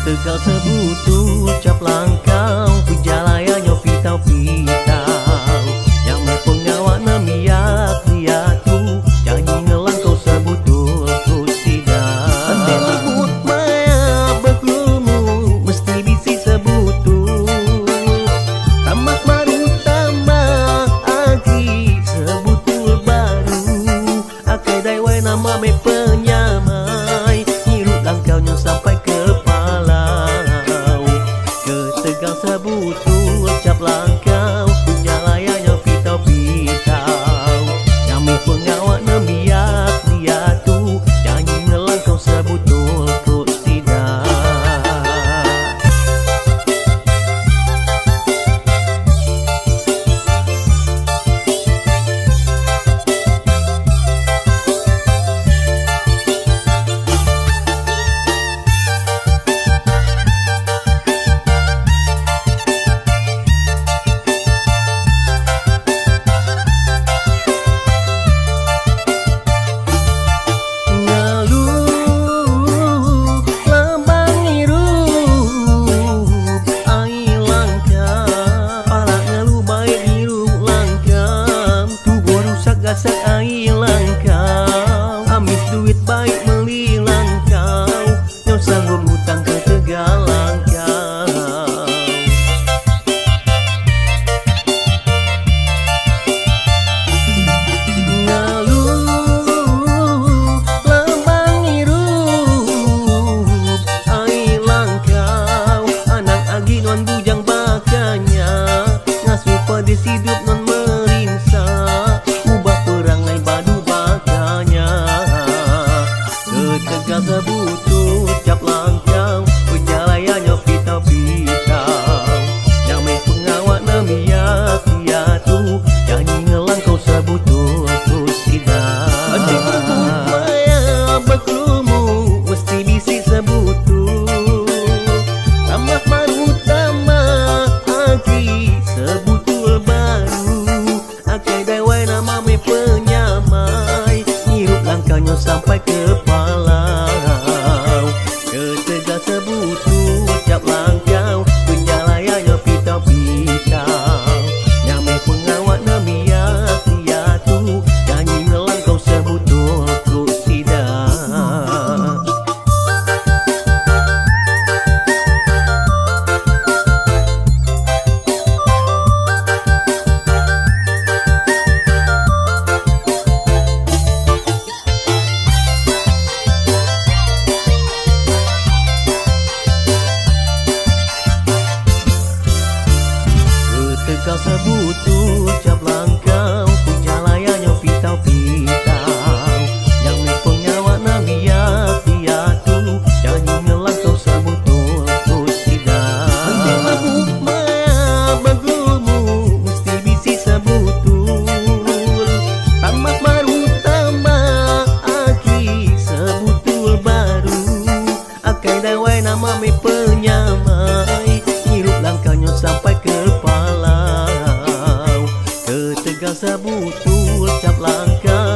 Tegal sebutu cap langkau Pujalaya nyopi tau-pitau Yang mepengawak namiak liatu Janji ngelangkau sebutul kusidau Antebut maya berkelumu Mesti bisi sebutul Tamak baru tambah agi Sebutul baru Akai daiwai nama me penyamai Nyirut langkaunya sampai ke Tegal sebutul cap langkau Pujalaya nyopi tau-pitau Nyami pengawak nemiak liatu Janji ngelangkau sebutul kusidau Gasak air langkau Amis duit baik meli langkau Yang sanggup hutang ke Tegal langkau Ngaluh lambang hirup air langkau Anak agi non bujang bakanya Ngasuh pedis hidup non merinsa Perangai badu bakanya Tegal sebutu cap langkau Pujalaya nyopi tau-pitau Nyamai pengawak namiak liatu Janji ngelangkau sebutul kusidau Antebut maya berkelumu Mesti bisi sebutul Tamak baru tambah agi Sebutul baru Akai daiwai nama me penyamai Nyirup langkahnya sampai ke Palau Ke Tegal sebutu cap langkau Pujalaya nyopi tau-pitau Nyamai pengawak namiak liatu Janji ngelangkau sebutul kusidau Tegal sebutu cap langkau Pujalaya nyopi tau-pitau Yang me pengawak namiak liatu Janji ngelangkau sebutul kusidau Antebut maya bergelumu Mesti bisi sebutul Tamak baru tambah agi Sebutul baru Akai daiwai nama me penyamai Nyirup langkahnya sampai ke Palau Tegal sebutul cap langkau